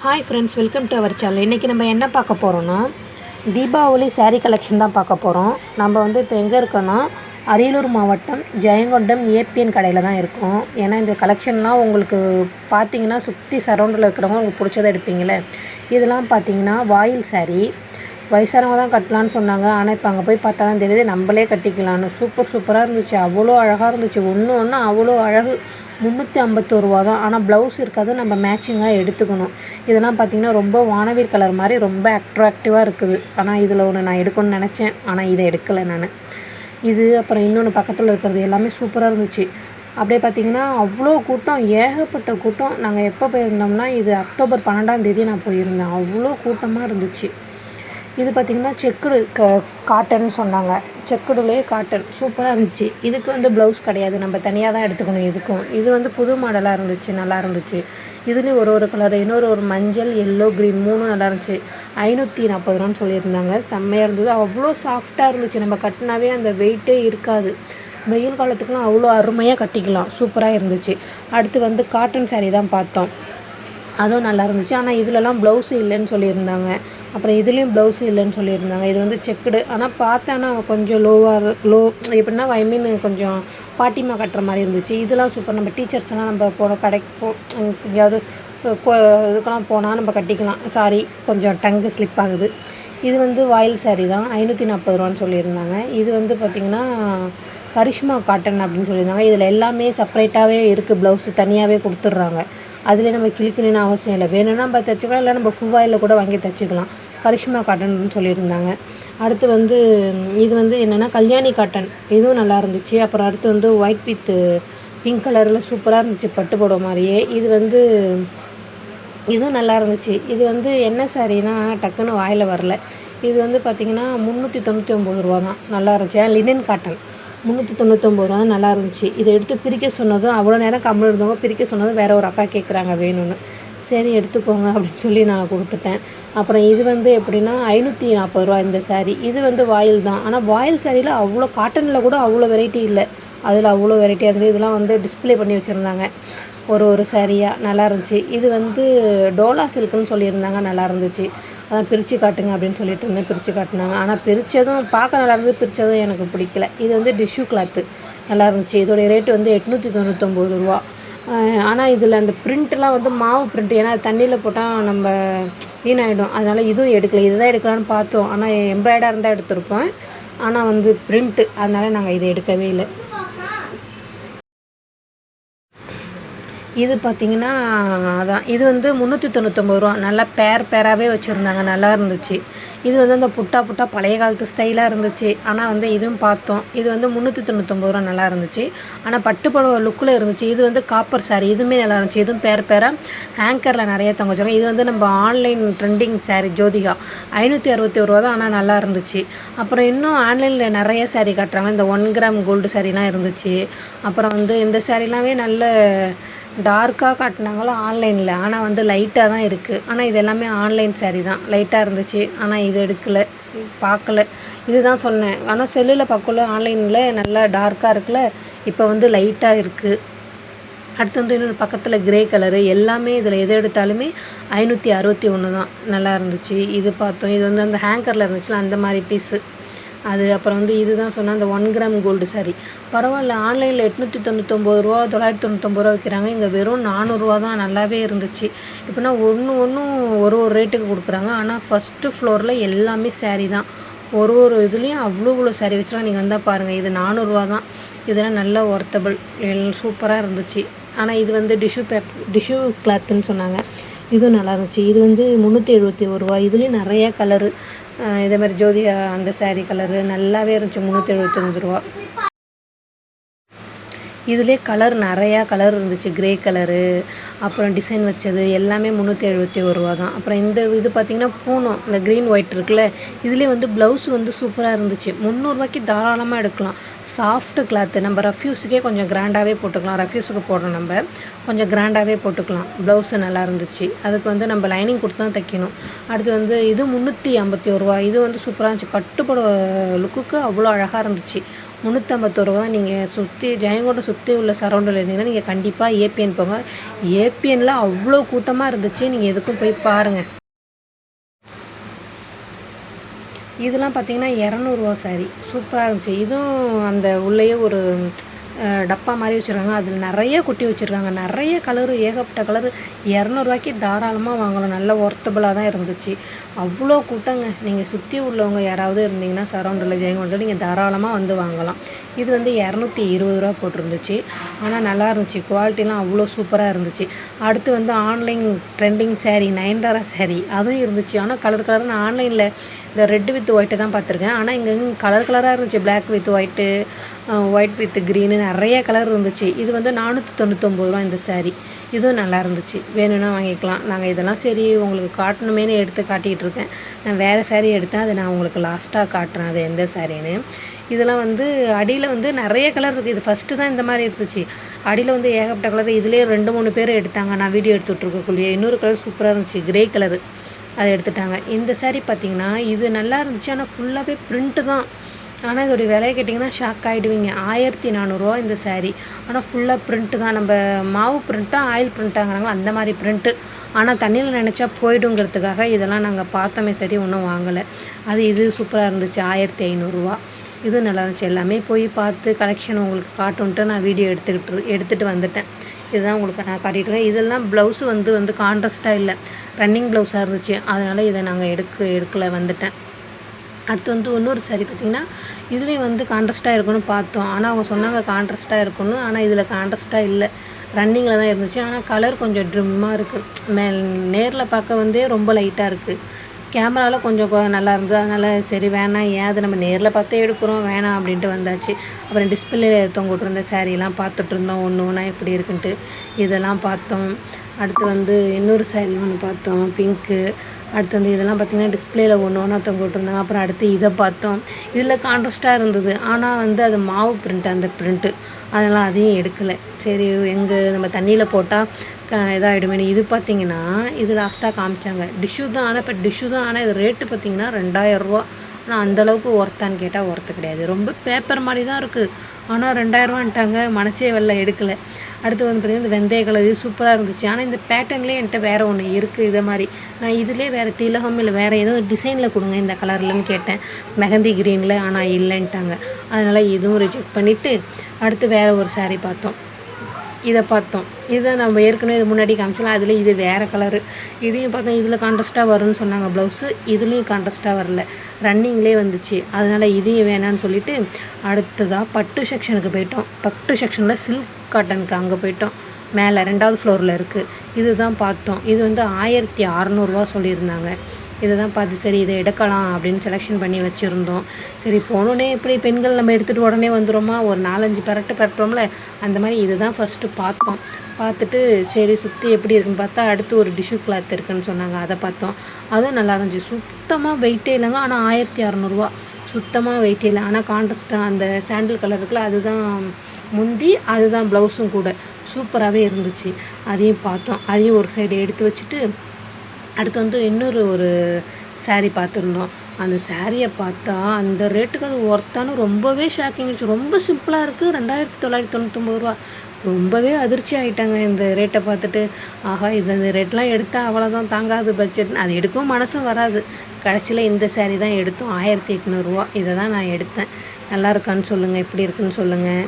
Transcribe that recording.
Hi friends, welcome to our channel. இன்றைக்கி நம்ம என்ன பார்க்க போகிறோன்னா, தீபாவளி சாரீ கலெக்ஷன் தான் பார்க்க போகிறோம். நம்ம வந்து இப்போ எங்கே இருக்கோன்னா, அரியலூர் மாவட்டம் ஜெயங்கொண்டம் ஏபிஎன் கடையில் தான் இருக்கோம். ஏன்னா இந்த கலெக்ஷன்லாம் உங்களுக்கு பார்த்தீங்கன்னா சுற்றி சரௌண்டில் இருக்கிறவங்க உங்களுக்கு பிடிச்சதை எடுப்பீங்களே. இதெல்லாம் பார்த்தீங்கன்னா வாயில் சாரீ, வயசானவங்க தான் கட்டலான்னு சொன்னாங்க. ஆனால் இப்போ அங்கே போய் பார்த்தா தான் தெரியுது நம்மளே கட்டிக்கலான்னு. சூப்பராக இருந்துச்சு, அவ்வளோ அழகாக இருந்துச்சு. ஒன்று அவ்வளோ அழகு. 351 ரூபா தான். ஆனால் ப்ளவுஸ் இருக்காது, நம்ம மேட்சிங்காக எடுத்துக்கணும். இதெல்லாம் பார்த்திங்கன்னா ரொம்ப வானவில் கலர் மாதிரி ரொம்ப அட்ராக்டிவாக இருக்குது. ஆனால் இதில் ஒன்று நான் எடுக்கணும்னு நினச்சேன், ஆனால் இதை எடுக்கலை நான். இது அப்புறம் இன்னொன்று பக்கத்தில் இருக்கிறது எல்லாமே சூப்பராக இருந்துச்சு. அப்படியே பார்த்திங்கன்னா அவ்வளோ கூட்டம், ஏகப்பட்ட கூட்டம். நாங்கள் எப்போ போயிருந்தோம்னா, இது அக்டோபர் 12ஆம் தேதி நான் போயிருந்தேன். அவ்வளோ கூட்டமாக இருந்துச்சு. இது பார்த்திங்கன்னா செக்குடு காட்டன் சொன்னாங்க. செக்குடுலேயே காட்டன் சூப்பராக இருந்துச்சு. இதுக்கு வந்து ப்ளவுஸ் கிடையாது, நம்ம தனியாக தான் எடுத்துக்கணும். இதுக்கும் இது வந்து புது மாடலாக இருந்துச்சு, நல்லா இருந்துச்சு. இதுலேயும் ஒரு கலர், இன்னொரு மஞ்சள், எல்லோ, க்ரீன் 3 நல்லா இருந்துச்சு. 540 ரூபான்னு சொல்லியிருந்தாங்க. செம்மையாக இருந்தது. அவ்வளோ சாஃப்டாக இருந்துச்சு. நம்ம கட்டினாவே அந்த வெயிட்டே இருக்காது. வெயில் காலத்துக்குலாம் அவ்வளோ அருமையாக கட்டிக்கலாம். சூப்பராக இருந்துச்சு. அடுத்து வந்து காட்டன் சாரீ தான் பார்த்தோம். அதுவும் நல்லா இருந்துச்சு. ஆனால் இதிலலாம் ப்ளவுஸு இல்லைன்னு சொல்லியிருந்தாங்க. அப்புறம் இதுலேயும் ப்ளவுஸு இல்லைன்னு சொல்லியிருந்தாங்க. இது வந்து செக்குடு. ஆனால் பார்த்தேன்னா கொஞ்சம் லோ எப்படின்னா கொஞ்சம் பாட்டிமா கட்டுற மாதிரி இருந்துச்சு. இதெல்லாம் சூப்பர். நம்ம டீச்சர்ஸ்லாம் நம்ம போன கடைக்கு எங்கேயாவது இதுக்கெல்லாம் போனால் நம்ம கட்டிக்கலாம். சாரி, கொஞ்சம் டங்கு ஸ்லிப் ஆகுது. இது வந்து வாயில் சாரீ தான். 540 ரூபான்னு சொல்லியிருந்தாங்க. இது வந்து பார்த்திங்கன்னா கரிஷ்மா காட்டன் அப்படின்னு சொல்லியிருந்தாங்க. இதில் எல்லாமே செப்பரேட்டாகவே இருக்குது. ப்ளவுஸு தனியாகவே கொடுத்துட்றாங்க. அதில் நம்ம கிளிக்கணுன்னு அவசியம் இல்லை. வேணும்னா நம்ம தைச்சிக்கலாம், இல்லை நம்ம ஃபுல் வாயில் கூட வாங்கி தைச்சிக்கலாம். கரிஷ்மா காட்டன்னு சொல்லியிருந்தாங்க. அடுத்து வந்து இது வந்து என்னென்னா கல்யாணி காட்டன். இதுவும் நல்லா இருந்துச்சு. அப்புறம் அடுத்து வந்து ஒயிட் வித் பிங்க் கலரில் சூப்பராக இருந்துச்சு, பட்டு புடவை மாதிரியே. இது வந்து இதுவும் நல்லா இருந்துச்சு. இது வந்து என்ன சாரீனா டக்குன்னு வாயில் வரல. இது வந்து பார்த்திங்கன்னா 399 ரூபா தான். நல்லா இருந்துச்சு. லினன் காட்டன் 399 ரூபா தான். நல்லா இருந்துச்சு. இதை எடுத்து பிரிக்க சொன்னதும் அவ்வளோ நேரம் கம்மல் இருந்தவங்க பிரிக்க சொன்னதும் வேறு ஒரு அக்கா கேட்குறாங்க வேணும்னு. சரி எடுத்துக்கோங்க அப்படின்னு சொல்லி நான் கொடுத்துட்டேன். அப்புறம் இது வந்து எப்படின்னா 540 ரூபா இந்த சாரீ. இது வந்து வாயில் தான். ஆனால் வாயில் சாரியில் அவ்வளோ காட்டனில் கூட அவ்வளோ வெரைட்டி இல்லை. அதில் அவ்வளோ வெரைட்டியாக இருந்தது. இதெல்லாம் வந்து டிஸ்பிளே பண்ணி வச்சுருந்தாங்க ஒரு சாரியாக. நல்லா இருந்துச்சு. இது வந்து டோலா சில்க்குன்னு சொல்லியிருந்தாங்க. நல்லா இருந்துச்சு. அதான் பிரித்து காட்டுங்க அப்படின்னு சொல்லிட்டு இருந்தேன். பிரித்து காட்டினாங்க. ஆனால் பிரித்ததும் பார்க்க நல்லா இருந்தது, பிரித்ததும் எனக்கு பிடிக்கல. இது வந்து டிஷ்யூ கிளாத்து நல்லா இருந்துச்சு. இதோடைய ரேட்டு வந்து 899 ரூபா. ஆனால் இதில் அந்த பிரிண்ட்லாம் வந்து மாவு பிரிண்ட். ஏன்னா அது தண்ணியில் போட்டால் நம்ம வீணாகிடும். அதனால் இதுவும் எடுக்கலை. இதுதான் எடுக்கலான்னு பார்த்தோம். ஆனால் எம்ப்ராய்டாக இருந்தால் எடுத்திருப்போம். ஆனால் வந்து பிரிண்ட்டு, அதனால் நாங்கள் இதை எடுக்கவே இல்லை. இது பார்த்திங்கன்னா அதான் இது வந்து 399 ரூபா. நல்லா பேராகவே வச்சுருந்தாங்க. நல்லா இருந்துச்சு. இது வந்து அந்த புட்டா பழைய காலத்து ஸ்டைலாக இருந்துச்சு. ஆனால் வந்து இதுவும் பார்த்தோம். இது வந்து 399 ரூபா. நல்லா இருந்துச்சு. ஆனால் பட்டுப்புடவை லுக்கில் இருந்துச்சு. இது வந்து காப்பர் சாரீ. இதுவுமே நல்லா இருந்துச்சு. இதுவும் பேராக ஹேங்கரில் நிறைய தொங்க வச்சாங்க. இது வந்து நம்ம ஆன்லைன் ட்ரெண்டிங் சாரீ ஜோதிகா 561 ரூபா தான். ஆனால் நல்லா இருந்துச்சு. அப்புறம் இன்னும் ஆன்லைனில் நிறைய சாரீ காட்டுறாங்க. இந்த 1 கிராம் கோல்டு சாரீலாம் இருந்துச்சு. அப்புறம் வந்து இந்த சாரீலாமே நல்ல டார்க்காக காட்டினாங்களோ ஆன்லைனில். ஆனால் வந்து லைட்டாக தான் இருக்குது. ஆனால் இது எல்லாமே ஆன்லைன் சாரீ தான். லைட்டாக இருந்துச்சு. ஆனால் இது எடுக்கலை, பார்க்கல. இதுதான் சொன்னேன். ஆனால் செல்லில் பார்க்கல, ஆன்லைனில் நல்லா டார்க்காக இருக்குல்ல. இப்போ வந்து லைட்டாக இருக்குது. அடுத்து வந்து இன்னொரு பக்கத்தில் கிரே கலரு. எல்லாமே இதில் எது எடுத்தாலுமே 561 தான். நல்லா இருந்துச்சு. இது பார்த்தோம். இது வந்து அந்த ஹேங்கரில் இருந்துச்சுல அந்த மாதிரி பீஸு அது. அப்புறம் வந்து இது தான் சொன்னால் அந்த 1 கிராம் கோல்டு சாரீ. பரவாயில்ல. ஆன்லைனில் 899 ரூபா, 999 ரூபா விற்கிறாங்க. இங்கே வெறும் 400 ரூபா தான். நல்லாவே இருந்துச்சு. இப்போனா ஒன்றும் ஒரு ரேட்டுக்கு கொடுக்குறாங்க. ஆனால் ஃபஸ்ட்டு ஃப்ளோரில் எல்லாமே சாரீ தான். ஒரு இதுலேயும் அவ்வளோ சாரீ வச்சுலாம் நீங்கள் வந்தால் பாருங்கள். இது 400 ரூபா தான். இதெல்லாம் நல்ல ஒர்த்தபிள், சூப்பராக இருந்துச்சு. ஆனால் இது வந்து டிஷ்யூ கிளாத்துன்னு சொன்னாங்க. இதுவும் நல்லா இருந்துச்சு. இது வந்து 371 ரூபா. இதுலேயும் நிறையா கலரு. இதே மாதிரி ஜோதிகா அந்த சாரீ கலரு நல்லாவே இருந்துச்சு. 375 ரூபா. இதிலே கலர் நிறையா கலர் இருந்துச்சு. கிரே கலரு, அப்புறம் டிசைன் வச்சது எல்லாமே 371 ரூபா தான். அப்புறம் இது பார்த்திங்கன்னா பூனம், இந்த க்ரீன் ஒயிட் இருக்குல்ல. இதுலேயே வந்து ப்ளவுஸ் வந்து சூப்பராக இருந்துச்சு. 300 ரூபாய்க்கு தாராளமாக எடுக்கலாம். Soft cloth. நம்ம ரஃப்யூஸுக்கே கொஞ்சம் கிராண்டாகவே போட்டுக்கலாம். ரஃப்யூஸுக்கு போடுறோம், நம்ம கொஞ்சம் கிராண்டாகவே போட்டுக்கலாம். ப்ளவுஸு நல்லா இருந்துச்சு. அதுக்கு வந்து நம்ம லைனிங் கொடுத்து தான் தைக்கணும். அடுத்து வந்து இது 351 ரூபா. இது வந்து சூப்பராக இருந்துச்சு. பட்டு புடவை லுக்குக்கு அவ்வளோ அழகாக இருந்துச்சு. ரூ. தான். நீங்கள் சுற்றி ஜெயங்கொண்டம் சுற்றி உள்ள சரௌண்டில் இருந்தீங்கன்னா நீங்கள் கண்டிப்பாக ஏபிஎன் போங்க. ஏபிஎன்னில் அவ்வளோ கூட்டமாக இருந்துச்சு. நீங்கள் எதுக்கும் போய் பாருங்கள். இதெல்லாம் பார்த்தீங்கன்னா ரூ. 200 சாரி சூப்பராக இருந்துச்சு. இதுவும் அந்த உள்ளேயே ஒரு டப்பா மாதிரி வச்சுருக்காங்க. அதில் நிறைய குட்டி வச்சுருக்காங்க. நிறைய கலரு, ஏகப்பட்ட கலரு. ரூ. 200 தாராளமாக வாங்கலாம். நல்ல ஒர்த்தபுளாக தான் இருந்துச்சு. அவ்வளோ கூட்டங்க. நீங்கள் சுற்றி உள்ளவங்க யாராவது இருந்தீங்கன்னா சரௌண்டில் ஜெயங்கொண்டத்தில் நீங்கள் தாராளமாக வந்து வாங்கலாம். இது வந்து ரூ. 220 போட்டிருந்துச்சு. ஆனால் நல்லா இருந்துச்சு. குவாலிட்டிலாம் அவ்வளோ சூப்பராக இருந்துச்சு. அடுத்து வந்து ஆன்லைன் ட்ரெண்டிங் சாரீ, நயன்தாரா சாரீ அதுவும் இருந்துச்சு. ஆனால் கலர் கலர்னு ஆன்லைனில் இந்த ரெட்டு வித் ஒயிட்டு தான் பார்த்துருக்கேன். ஆனால் இங்கே கலர் கலராக இருந்துச்சு. Black with white, white with green நிறைய கலர் இருந்துச்சு. இது வந்து ரூ. 499 இந்த சாரீ. இதுவும் நல்லா இருந்துச்சு. வேணும்னா வாங்கிக்கலாம். நாங்கள் இதெல்லாம் சரி உங்களுக்கு காட்டணுமேனு எடுத்து காட்டிகிட்டு இருக்கேன். நான் வேறு சாரீ எடுத்தேன். அதை நான் உங்களுக்கு லாஸ்ட்டாக காட்டுறேன் அது எந்த சாரின்னு. இதெல்லாம் வந்து அடியில் வந்து நிறைய கலர் இருக்குது. இது ஃபஸ்ட்டு தான் இந்த மாதிரி இருந்துச்சு. அடியில் வந்து ஏகப்பட்ட கலர். இதிலே 2-3 பேர் எடுத்தாங்க. நான் வீடியோ எடுத்துகிட்ருக்கக்குள்ளேயே இன்னொரு கலர் சூப்பராக இருந்துச்சு, கிரே கலரு. அதை எடுத்துட்டாங்க. இந்த சாரீ பார்த்திங்கன்னா இது நல்லா இருந்துச்சு. ஆனால் ஃபுல்லாகவே ப்ரிண்ட்டு தான். ஆனால் இதோடைய விலையை கேட்டிங்கன்னா ஷாக் ஆகிடுவீங்க. ரூ. 1400 இந்த சாரீ. ஆனால் ஃபுல்லாக ப்ரிண்ட்டு தான். நம்ம மாவு ப்ரிண்ட்டாக ஆயில் ப்ரிண்ட்டாங்கிறாங்களோ அந்த மாதிரி ப்ரிண்ட்டு. ஆனால் தண்ணியில் நினச்சா போய்டுங்கிறதுக்காக இதெல்லாம் நாங்கள் பார்த்தோமே சரி ஒன்றும் வாங்கலை. இது சூப்பராக இருந்துச்சு. ரூ. 1500. இது நல்லா இருந்துச்சு. எல்லாமே போய் பார்த்து கலெக்ஷன் உங்களுக்கு காட்டுன்ட்டு நான் வீடியோ எடுத்துகிட்டு வந்துட்டேன். இதுதான் உங்களுக்கு நான் காட்டிகிட்ருக்கேன். இதெல்லாம் ப்ளவுஸு வந்து கான்ட்ராஸ்ட்டாக இல்லை, ரன்னிங் ப்ளவுஸாக இருந்துச்சு. அதனால் இதை நாங்கள் எடுக்கலை வந்துட்டேன். அடுத்து வந்து இன்னொரு சாரீ பார்த்திங்கன்னா இதுலேயும் வந்து கான்ட்ராஸ்ட்டாக இருக்குன்னு பார்த்தோம். ஆனால் அவங்க சொன்னாங்க கான்ட்ராஸ்ட்டாக இருக்குன்னு. ஆனால் இதில் கான்ட்ராஸ்ட்டாக இல்லை, ரன்னிங்கில் தான் இருந்துச்சு. ஆனால் கலர் கொஞ்சம் ட்ரிம்மாக இருக்குது. நேரில் பார்க்க வந்து ரொம்ப லைட்டாக இருக்குது. கேமராவில் கொஞ்சம் நல்லா இருந்தது. அதனால் சரி வேணாம், ஏன் அது நம்ம நேரில் பார்த்தே எடுக்கிறோம், வேணாம் அப்படின்ட்டு வந்தாச்சு. அப்புறம் டிஸ்பிளே தொங்க விட்ருந்த சாரீலாம் பார்த்துட்ருந்தோம் ஒன்று ஒன்றா எப்படி இருக்குன்ட்டு. இதெல்லாம் பார்த்தோம். அடுத்து வந்து இன்னொரு சாரீ ஒன்று பார்த்தோம், பிங்க்கு. அடுத்து வந்து இதெல்லாம் பார்த்திங்கன்னா டிஸ்பிளேயில் ஒன்று ஒன்றா தொங்க விட்ருந்தாங்க. அப்புறம் அடுத்து இதை பார்த்தோம். இதில் கான்ட்ராஸ்ட்டாக இருந்தது. ஆனால் வந்து அது மாவு ப்ரிண்ட்டு, அந்த ப்ரிண்ட்டு. அதனால் அதையும் எடுக்கலை. சரி நம்ம தண்ணியில் போட்டால் இதாகிடுமேனு. இது பார்த்திங்கன்னா இது லாஸ்ட்டாக காமிச்சாங்க. டிஷ்யூ தான். ஆனால் இப்போ டிஷ்யூ தான். ஆனால் இது ரேட்டு பார்த்திங்கன்னா ரூ. 2000. ஆனால் அந்தளவுக்கு ஒர்த்தான்னு கேட்டால் ஒர்த்து கிடையாது. ரொம்ப பேப்பர் மாதிரி தான் இருக்குது. ஆனால் ரூ. 2000ன்ட்டாங்க. மனசே வெளில எடுக்கலை. அடுத்து வந்து பார்த்திங்கன்னா இந்த வெந்தய கலர் இது சூப்பராக இருந்துச்சு. ஆனால் இந்த பேட்டர்ன்லேயே என்கிட்ட வேறு ஒன்று இருக்குது. இதை மாதிரி நான் இதிலே வேறு திலகம் இல்லை வேறு ஏதோ டிசைனில் கொடுங்க இந்த கலர்லன்னு கேட்டேன், மெஹந்தி க்ரீனில். ஆனால் இல்லைன்ட்டாங்க. அதனால் இதுவும் ரிஜெக்ட் பண்ணிவிட்டு அடுத்து வேறு ஒரு சாரீ பார்த்தோம். இதை பார்த்தோம். இதை நம்ம ஏற்கனவே இது முன்னாடி காமிச்சலாம். அதில் இது வேறு கலரு. இதையும் பார்த்தோம். இதில் கான்ட்ராஸ்ட்டாக வரும்னு சொன்னாங்க ப்ளவுஸு. இதுலேயும் கான்ட்ராஸ்ட்டாக வரல, ரன்னிங்லேயே வந்துச்சு. அதனால் இதையும் வேணான்னு சொல்லிவிட்டு அடுத்ததாக பட்டு செக்ஷனுக்கு போயிட்டோம். பட்டு செக்ஷனில் சில்க் காட்டனுக்கு அங்கே போயிட்டோம். மேலே 2வது ஃப்ளோரில் இருக்குது. இது தான் பார்த்தோம். இது வந்து ரூ. 1600 சொல்லியிருந்தாங்க. இதை தான் பார்த்து சரி இதை எடுக்கலாம் அப்படின்னு செலெக்ஷன் பண்ணி வச்சுருந்தோம். சரி போனோடனே எப்படி பெண்கள் நம்ம எடுத்துகிட்டு உடனே வந்துடுமா, ஒரு 4-5 பரட்டுறோம்ல, அந்த மாதிரி இது தான் ஃபஸ்ட்டு பார்த்தோம். பார்த்துட்டு சரி சுற்றி எப்படி இருக்குன்னு பார்த்தா அடுத்து ஒரு டிஷ்யூ கிளாத் இருக்குதுன்னு சொன்னாங்க. அதை பார்த்தோம். அதுவும் நல்லா இருந்துச்சு. சுத்தமாக வெயிட்டே இல்லைங்க. ஆனால் ரூ. 1600 சுத்தமாக வெயிட்டே இல்லை. ஆனால் கான்ட்ராஸ்ட்டாக அந்த சாண்டில் கலர் இருக்குல்ல, அதுதான் முந்தி, அதுதான் ப்ளவுஸும் கூட. சூப்பராகவே இருந்துச்சு. அதையும் பார்த்தோம். அதையும் ஒரு சைடு எடுத்து வச்சுட்டு அடுத்து வந்து ஒரு சாரீ பார்த்துருந்தோம். அந்த சாரியை பார்த்தா அந்த ரேட்டுக்கு அது ஒர்த்தானு ரொம்பவே ஷாக்கிங் ஆகிடுச்சு. ரொம்ப சிம்பிளாக இருக்குது. ரூ. 2999. ரொம்பவே அதிர்ச்சி ஆகிட்டாங்க இந்த ரேட்டை பார்த்துட்டு. ஆஹா இந்த ரேட்லாம் எடுத்தால் அவ்வளோதான், தாங்காது பட்ஜெட். அது எடுக்கவும் மனசும் வராது. கடைசியில் இந்த சாரீ தான் எடுத்தோம். ரூ. 1800. இதை தான் நான் எடுத்தேன். நல்லா இருக்கான்னு சொல்லுங்கள், எப்படி இருக்குன்னு சொல்லுங்கள்.